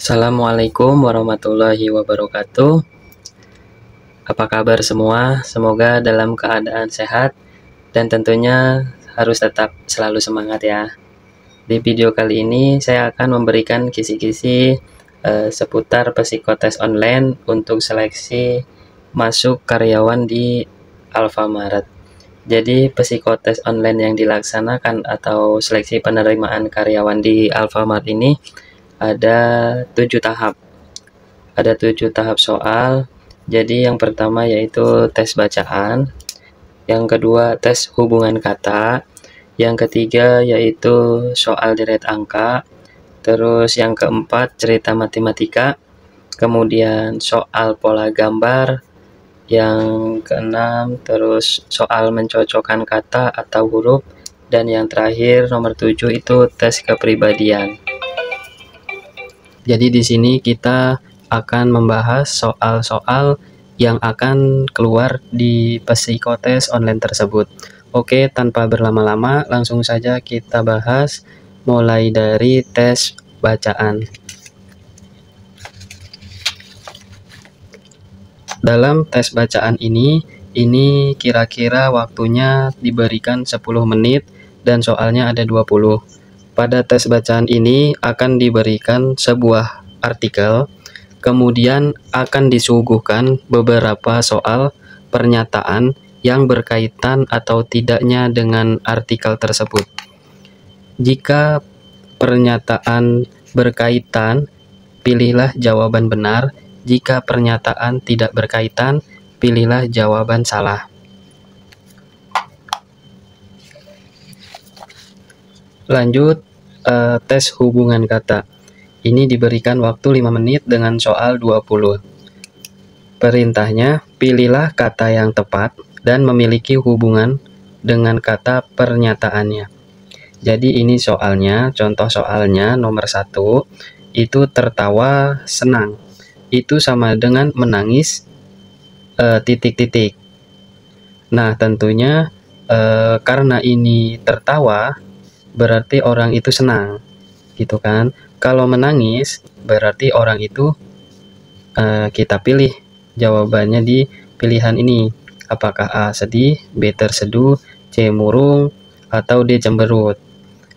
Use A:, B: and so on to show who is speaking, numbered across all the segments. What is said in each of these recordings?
A: Assalamualaikum warahmatullahi wabarakatuh. Apa kabar semua? Semoga dalam keadaan sehat dan tentunya harus tetap selalu semangat ya. Di video kali ini saya akan memberikan kisi-kisi seputar psikotes online untuk seleksi masuk karyawan di Alfamart. Jadi psikotes online yang dilaksanakan atau seleksi penerimaan karyawan di Alfamart ini ada 7 tahap. Ada 7 tahap soal. Jadi yang pertama yaitu tes bacaan, yang kedua tes hubungan kata, yang ketiga yaitu soal deret angka, terus yang keempat cerita matematika, kemudian soal pola gambar, yang keenam terus soal mencocokkan kata atau huruf, dan yang terakhir nomor 7 itu tes kepribadian. Jadi di sini kita akan membahas soal-soal yang akan keluar di psikotes online tersebut. Oke, tanpa berlama-lama langsung saja kita bahas mulai dari tes bacaan. Dalam tes bacaan ini kira-kira waktunya diberikan 10 menit dan soalnya ada 20. Pada tes bacaan ini akan diberikan sebuah artikel, kemudian akan disuguhkan beberapa soal pernyataan yang berkaitan atau tidaknya dengan artikel tersebut. Jika pernyataan berkaitan, pilihlah jawaban benar. Jika pernyataan tidak berkaitan, pilihlah jawaban salah. Lanjut, tes hubungan kata. Ini diberikan waktu 5 menit dengan soal 20. Perintahnya, pilihlah kata yang tepat dan memiliki hubungan dengan kata pernyataannya. Jadi ini soalnya, contoh soalnya nomor 1, itu tertawa senang. Itu sama dengan menangis titik-titik. Nah, tentunya karena ini tertawa, berarti orang itu senang, gitu kan. Kalau menangis, berarti orang itu kita pilih jawabannya di pilihan ini. Apakah A sedih, B terseduh, C murung, atau D cemberut.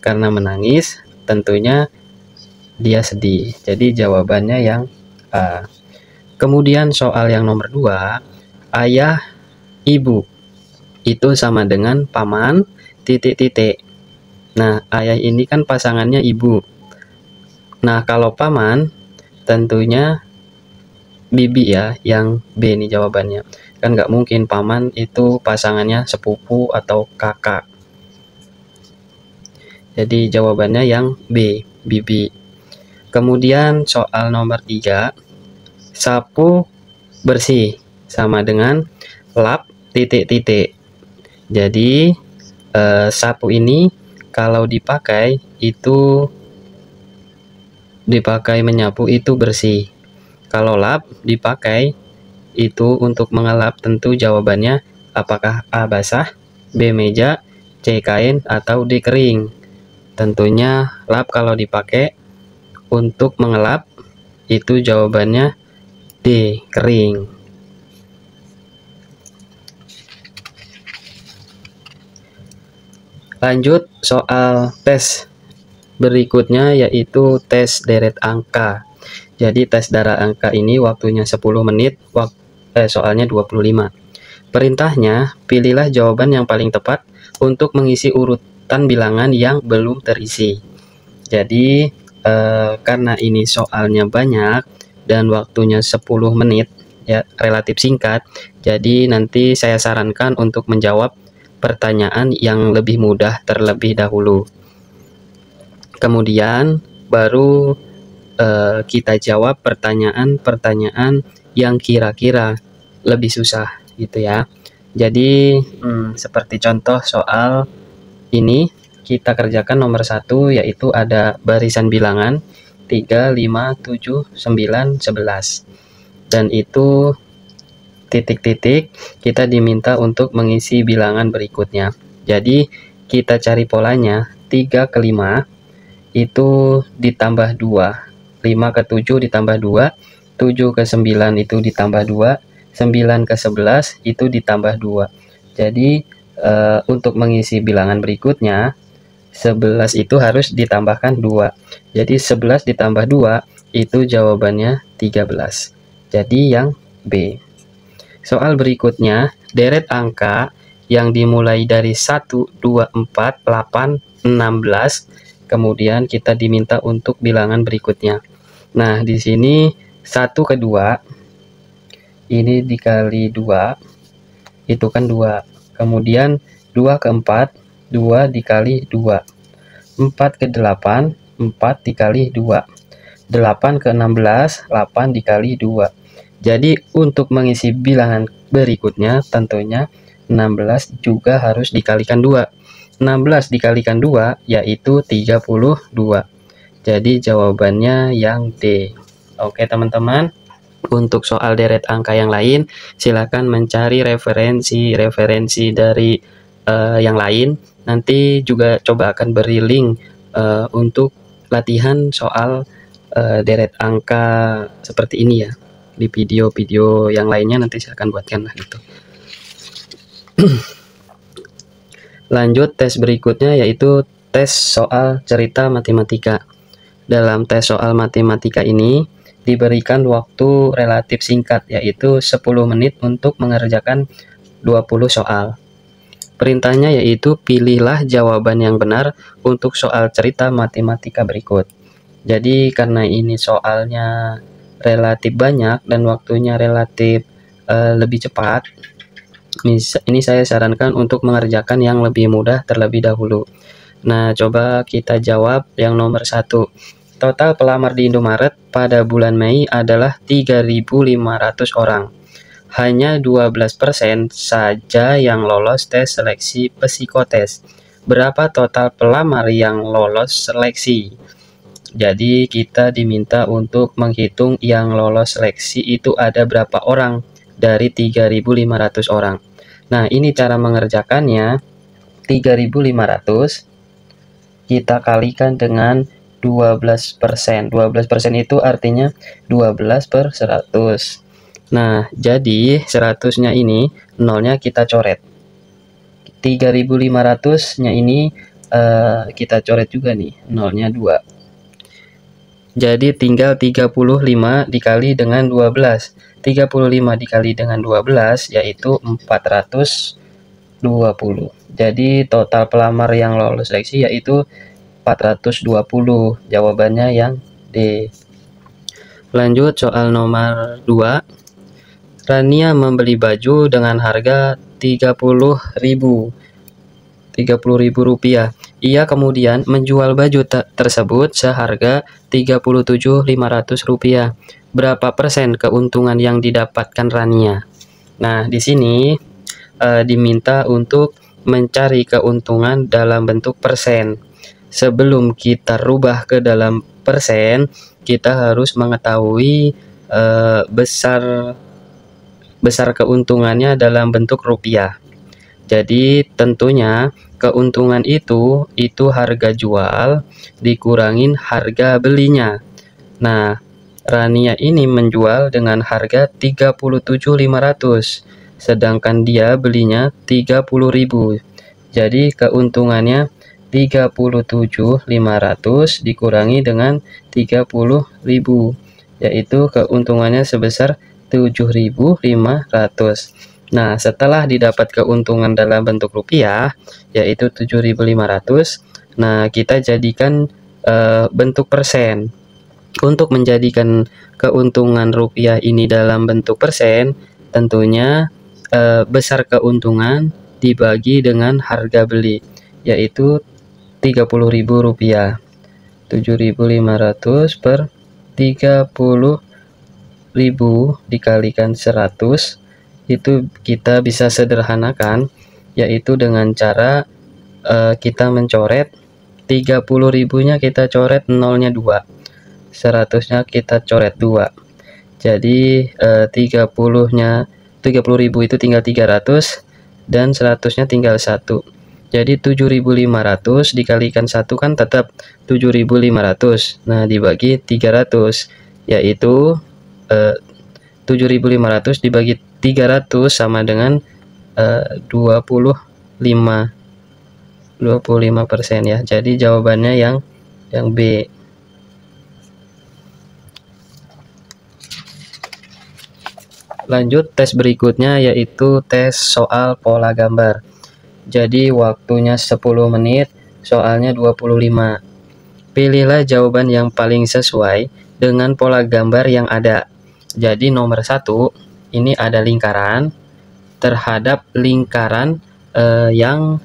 A: Karena menangis, tentunya dia sedih. Jadi jawabannya yang A. Kemudian soal yang nomor 2, ayah, ibu. Itu sama dengan paman, titik-titik. Nah, ayah ini kan pasangannya ibu. Nah, kalau paman, tentunya bibi ya, yang B ini jawabannya. Kan nggak mungkin paman itu pasangannya sepupu atau kakak. Jadi jawabannya yang B, bibi. Kemudian soal nomor 3, sapu bersih, sama dengan lap, titik-titik. Jadi sapu ini kalau dipakai itu menyapu itu bersih. Kalau lap dipakai itu untuk mengelap, tentu jawabannya apakah A basah, B meja, C kain, atau D kering. Tentunya lap kalau dipakai untuk mengelap itu jawabannya D kering. Lanjut soal tes berikutnya yaitu tes deret angka. Jadi tes deret angka ini waktunya 10 menit, soalnya 25. Perintahnya, pilihlah jawaban yang paling tepat untuk mengisi urutan bilangan yang belum terisi. Jadi karena ini soalnya banyak dan waktunya 10 menit, ya relatif singkat, jadi nanti saya sarankan untuk menjawab pertanyaan yang lebih mudah terlebih dahulu. Kemudian baru kita jawab pertanyaan-pertanyaan yang kira-kira lebih susah gitu ya. Jadi seperti contoh soal ini kita kerjakan nomor 1, yaitu ada barisan bilangan 3, 5, 7, 9, 11. Dan itu titik-titik kita diminta untuk mengisi bilangan berikutnya. Jadi kita cari polanya, 3 ke 5 itu ditambah 2, 5 ke 7 ditambah 2, 7 ke 9 itu ditambah 2, 9 ke 11 itu ditambah 2. Jadi untuk mengisi bilangan berikutnya 11 itu harus ditambahkan 2. Jadi 11 ditambah 2 itu jawabannya 13. Jadi yang B. Soal berikutnya, deret angka yang dimulai dari 1, 2, 4, 8, 16, kemudian kita diminta untuk bilangan berikutnya. Nah, di sini 1 ke 2, ini dikali 2, itu kan 2. Kemudian 2 ke 4, 2 dikali 2. 4 ke 8, 4 dikali 2. 8 ke 16, 8 dikali 2. Jadi untuk mengisi bilangan berikutnya tentunya 16 juga harus dikalikan 2. 16 dikalikan 2 yaitu 32. Jadi jawabannya yang D. Oke teman-teman, untuk soal deret angka yang lain silakan mencari referensi dari yang lain. Nanti juga coba akan beri link untuk latihan soal deret angka seperti ini ya. Di video-video yang lainnya nanti silahkan buatkan lah gitu. Lanjut tes berikutnya yaitu tes soal cerita matematika. Dalam tes soal matematika ini diberikan waktu relatif singkat yaitu 10 menit untuk mengerjakan 20 soal. Perintahnya yaitu pilihlah jawaban yang benar untuk soal cerita matematika berikut. Jadi karena ini soalnya relatif banyak dan waktunya relatif lebih cepat, ini saya sarankan untuk mengerjakan yang lebih mudah terlebih dahulu. Nah, coba kita jawab yang nomor 1. Total pelamar di Indomaret pada bulan Mei adalah 3.500 orang. Hanya 12% saja yang lolos tes seleksi psikotes. Berapa total pelamar yang lolos seleksi? Jadi kita diminta untuk menghitung yang lolos seleksi itu ada berapa orang dari 3.500 orang. Nah, ini cara mengerjakannya. 3.500 kita kalikan dengan 12%. 12% itu artinya 12 per 100. Nah, jadi 100-nya ini nolnya kita coret. 3.500-nya ini kita coret juga nih, nolnya 2. Jadi tinggal 35 dikali dengan 12. 35 dikali dengan 12 yaitu 420. Jadi total pelamar yang lolos seleksi yaitu 420. Jawabannya yang D. Lanjut soal nomor 2. Rania membeli baju dengan harga 30.000 rupiah. Ia kemudian menjual baju tersebut seharga 37.500 rupiah. Berapa persen keuntungan yang didapatkan Rania? Nah, di sini diminta untuk mencari keuntungan dalam bentuk persen. Sebelum kita rubah ke dalam persen, kita harus mengetahui besar keuntungannya dalam bentuk rupiah. Jadi tentunya keuntungan itu harga jual dikurangin harga belinya. Nah, Rania ini menjual dengan harga 37.500, sedangkan dia belinya 30.000. Jadi keuntungannya 37.500 dikurangi dengan 30.000, yaitu keuntungannya sebesar 7.500. Nah, setelah didapat keuntungan dalam bentuk rupiah, yaitu 7.500, nah kita jadikan bentuk persen. Untuk menjadikan keuntungan rupiah ini dalam bentuk persen, tentunya besar keuntungan dibagi dengan harga beli, yaitu 30.000 rupiah. 7.500 per 30.000 dikalikan 100, itu kita bisa sederhanakan yaitu dengan cara kita mencoret 30.000-nya kita coret nolnya 2, 100-nya kita coret 2. Jadi 30-nya 30.000 itu tinggal 300 dan 100-nya tinggal 1. Jadi 7.500 dikalikan 1 kan tetap 7.500. Nah, dibagi 300 yaitu 7.500 dibagi 300 sama dengan 25% ya. Jadi jawabannya yang B. Lanjut tes berikutnya yaitu tes soal pola gambar. Jadi waktunya 10 menit, soalnya 25. Pilihlah jawaban yang paling sesuai dengan pola gambar yang ada. Jadi nomor 1, ini ada lingkaran, terhadap lingkaran yang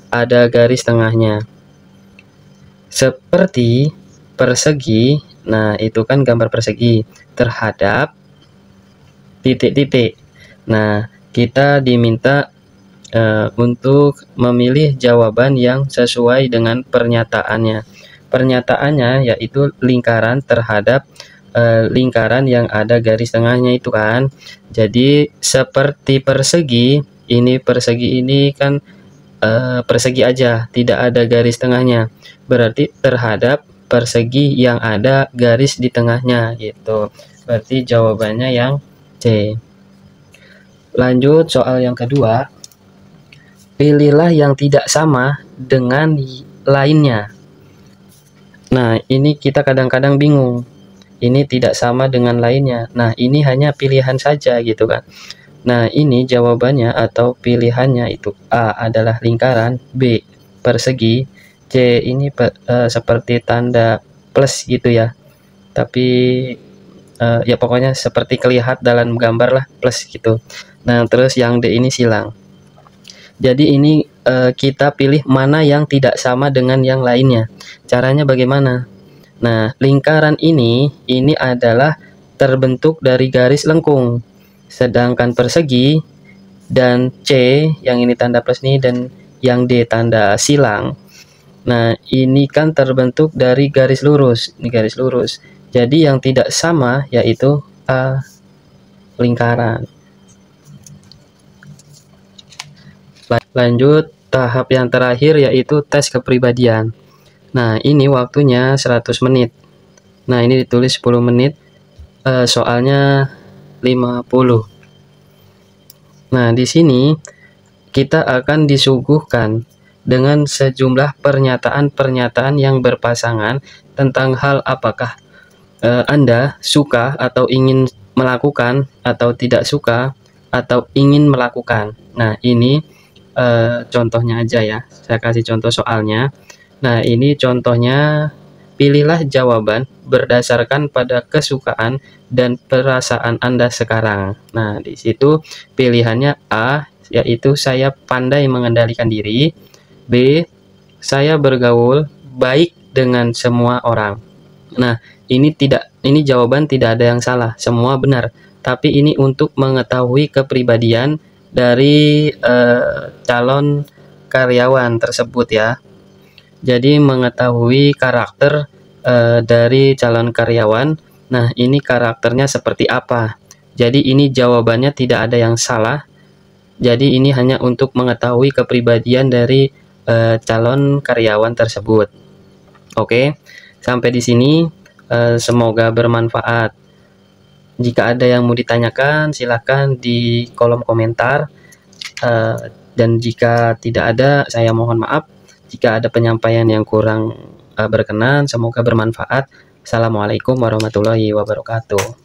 A: ada garis tengahnya. Seperti persegi, nah itu kan gambar persegi, terhadap titik-titik. Nah, kita diminta untuk memilih jawaban yang sesuai dengan pernyataannya. Pernyataannya yaitu lingkaran terhadap lingkaran yang ada garis tengahnya itu kan. Jadi seperti persegi, ini persegi ini kan persegi aja, tidak ada garis tengahnya. Berarti terhadap persegi yang ada garis di tengahnya gitu. Berarti jawabannya yang C. Lanjut soal yang kedua. Pilihlah yang tidak sama dengan lainnya. Nah, ini kita kadang-kadang bingung. Ini tidak sama dengan lainnya. Nah, ini hanya pilihan saja gitu kan. Nah, ini jawabannya atau pilihannya itu A adalah lingkaran, B persegi, C ini seperti tanda plus gitu ya. Tapi ya pokoknya seperti kelihatan dalam gambar lah, plus gitu. Nah, terus yang D ini silang. Jadi ini kita pilih mana yang tidak sama dengan yang lainnya. Caranya bagaimana? Nah, lingkaran ini adalah terbentuk dari garis lengkung. Sedangkan persegi dan C yang ini tanda plus nih dan yang D tanda silang. Nah, ini kan terbentuk dari garis lurus. Ini garis lurus. Jadi yang tidak sama yaitu A lingkaran. Lanjut tahap yang terakhir yaitu tes kepribadian. Nah, ini waktunya 100 menit. Nah, ini ditulis 10 menit. Soalnya 50. Nah, di sini kita akan disuguhkan dengan sejumlah pernyataan-pernyataan yang berpasangan tentang hal apakah Anda suka atau ingin melakukan atau tidak suka atau ingin melakukan. Nah, ini contohnya aja ya. Saya kasih contoh soalnya. Nah, ini contohnya. Pilihlah jawaban berdasarkan pada kesukaan dan perasaan Anda sekarang. Nah, di situ pilihannya A, yaitu saya pandai mengendalikan diri. B, saya bergaul baik dengan semua orang. Nah, ini jawaban tidak ada yang salah, semua benar. Tapi ini untuk mengetahui kepribadian dari calon karyawan tersebut ya. Jadi mengetahui karakter dari calon karyawan. Nah, ini karakternya seperti apa. Jadi ini jawabannya tidak ada yang salah. Jadi ini hanya untuk mengetahui kepribadian dari calon karyawan tersebut. Oke, sampai di sini semoga bermanfaat. Jika ada yang mau ditanyakan, silahkan di kolom komentar. Dan jika tidak ada, saya mohon maaf. Jika ada penyampaian yang kurang berkenan, semoga bermanfaat. Assalamualaikum warahmatullahi wabarakatuh.